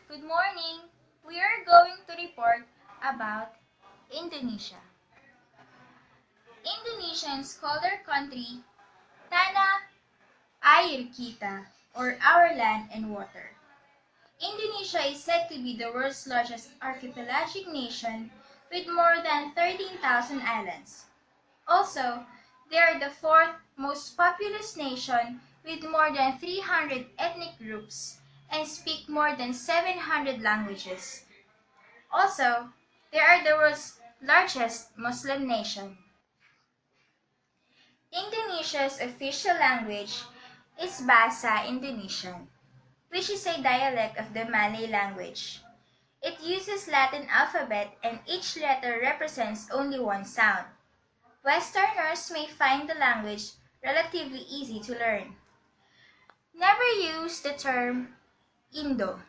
Good morning. We are going to report about Indonesia. Indonesians call their country Tanah Air Kita, or our land and water. Indonesia is said to be the world's largest archipelagic nation with more than 13,000 islands. Also, they are the fourth most populous nation with more than 300 ethnic groups and speak more than 700 languages. Also, they are the world's largest Muslim nation. Indonesia's official language is Bahasa Indonesian, which is a dialect of the Malay language. It uses Latin alphabet and each letter represents only one sound. Westerners may find the language relatively easy to learn. Never use the term Indo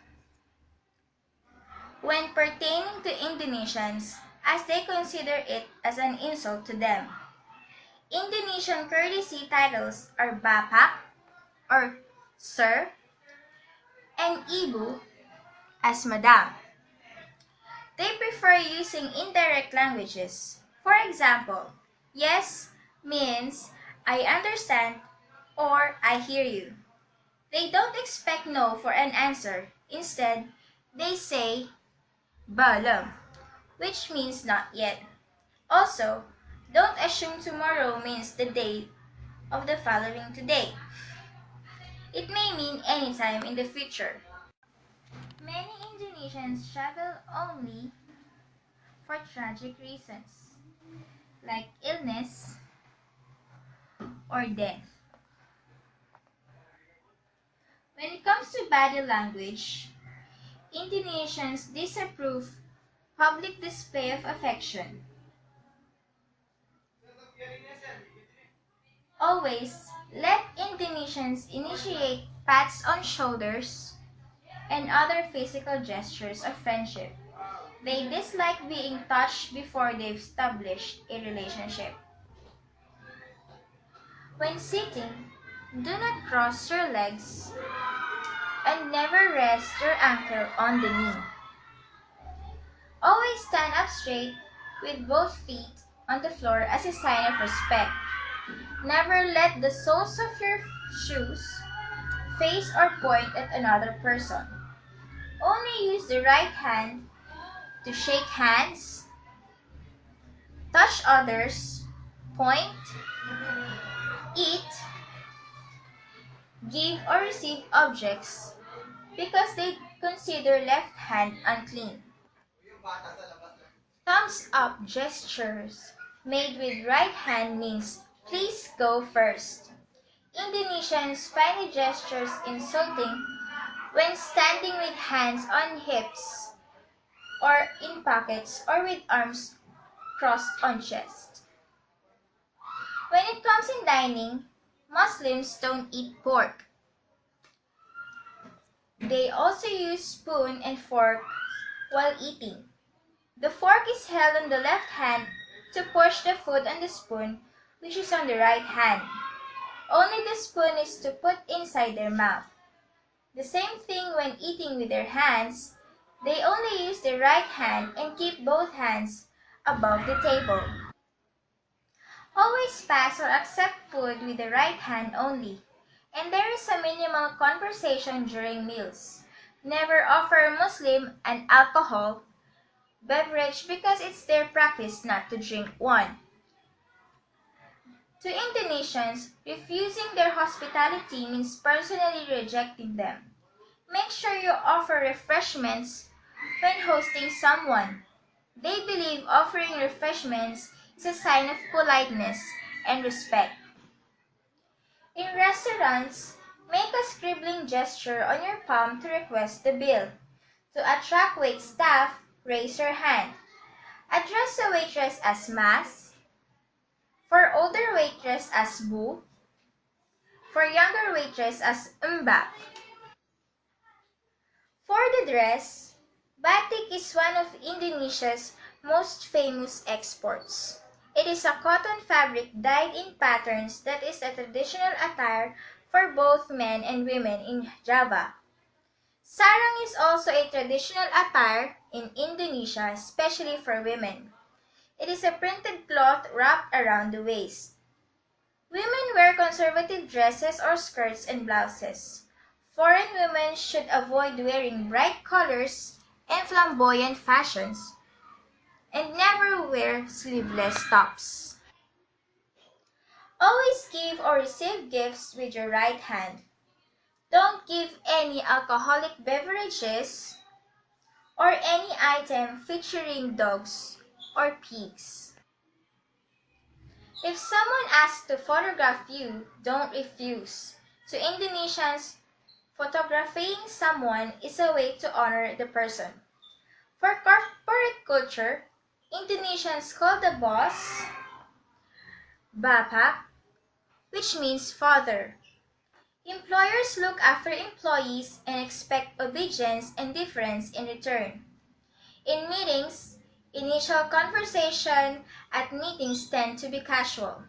when pertaining to Indonesians, as they consider it as an insult to them. Indonesian courtesy titles are Bapak or Sir and Ibu as Madam. They prefer using indirect languages. For example, yes means I understand or I hear you. They don't expect no for an answer. Instead, they say Balam, which means not yet. Also, don't assume tomorrow means the day of the following today. It may mean anytime in the future. Many Indonesians travel only for tragic reasons, like illness or death. When it comes to body language, Indonesians disapprove public display of affection. Always let Indonesians initiate pats on shoulders and other physical gestures of friendship. They dislike being touched before they've established a relationship. When sitting, do not cross your legs and never rest your ankle on the knee. Always stand up straight with both feet on the floor as a sign of respect. Never let the soles of your shoes face or point at another person. Only use the right hand to shake hands, touch others, point, eat, give or receive objects because they consider left hand unclean. Thumbs up gestures made with right hand means please go first. Indonesians find the gestures insulting when standing with hands on hips or in pockets or with arms crossed on chest. When it comes in dining, Muslims don't eat pork. They also use spoon and fork while eating. The fork is held on the left hand to push the food on the spoon, which is on the right hand. Only the spoon is to put inside their mouth. The same thing when eating with their hands. They only use the right hand and keep both hands above the table. Always pass or accept food with the right hand only, and there is a minimal conversation during meals. Never offer Muslim an alcohol beverage because it's their practice not to drink one. To Indonesians, refusing their hospitality means personally rejecting them. Make sure you offer refreshments when hosting someone. They believe offering refreshments is a sign of politeness and respect. In restaurants, make a scribbling gesture on your palm to request the bill. To attract wait staff, raise your hand. Address the waitress as Mas, for older waitress as Bu, for younger waitress as Mbak. For the dress, batik is one of Indonesia's most famous exports. It is a cotton fabric dyed in patterns that is a traditional attire for both men and women in Java. Sarong is also a traditional attire in Indonesia, especially for women. It is a printed cloth wrapped around the waist. Women wear conservative dresses or skirts and blouses. Foreign women should avoid wearing bright colors and flamboyant fashions, and never wear sleeveless tops. Always give or receive gifts with your right hand. Don't give any alcoholic beverages or any item featuring dogs or pigs. If someone asks to photograph you, don't refuse. To Indonesians, photographing someone is a way to honor the person. For corporate culture, Indonesians call the boss Bapak, which means father. Employers look after employees and expect obedience and deference in return. In meetings, initial conversation at meetings tend to be casual,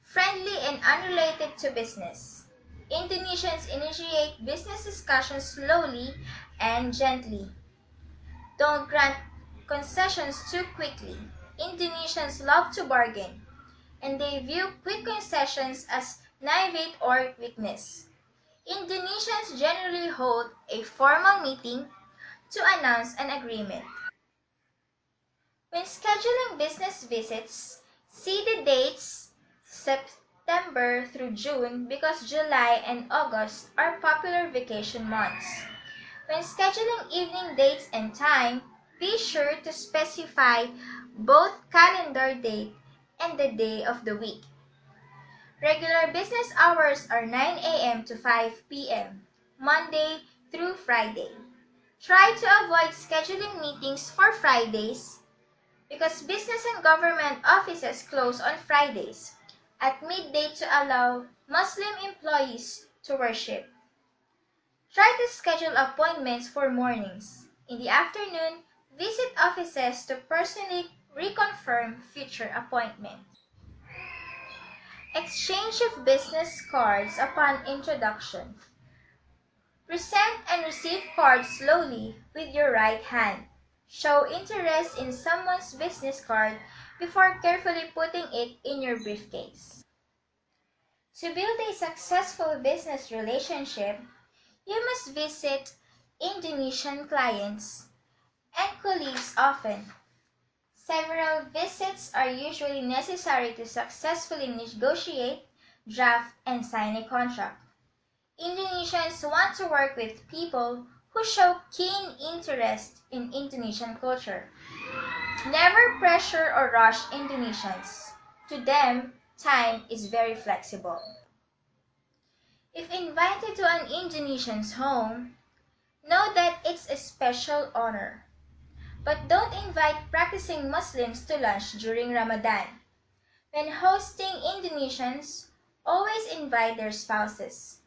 friendly and unrelated to business. Indonesians initiate business discussions slowly and gently. Don't grant concessions too quickly. Indonesians love to bargain, and they view quick concessions as naivete or weakness. Indonesians generally hold a formal meeting to announce an agreement. When scheduling business visits, see the dates September through June because July and August are popular vacation months. When scheduling evening dates and time, be sure to specify both calendar date and the day of the week. Regular business hours are 9 a.m. to 5 p.m., Monday through Friday. Try to avoid scheduling meetings for Fridays because business and government offices close on Fridays at midday to allow Muslim employees to worship. Try to schedule appointments for mornings. In the afternoon, visit offices to personally reconfirm future appointments. Exchange of business cards upon introduction. Present and receive cards slowly with your right hand. Show interest in someone's business card before carefully putting it in your briefcase. To build a successful business relationship, you must visit Indonesian clients and colleagues often. Several visits are usually necessary to successfully negotiate, draft, and sign a contract. Indonesians want to work with people who show keen interest in Indonesian culture. Never pressure or rush Indonesians. To them, time is very flexible. If invited to an Indonesian's home, know that it's a special honor. But don't invite practicing Muslims to lunch during Ramadan. When hosting Indonesians, always invite their spouses.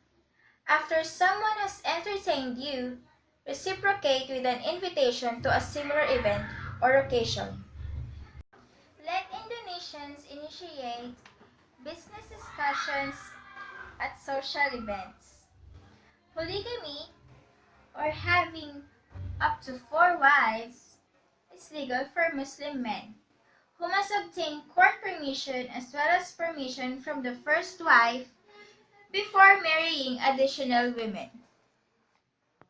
After someone has entertained you, reciprocate with an invitation to a similar event or occasion. Let Indonesians initiate business discussions at social events. Polygamy, or having up to 4 wives, is legal for Muslim men, who must obtain court permission as well as permission from the first wife before marrying additional women.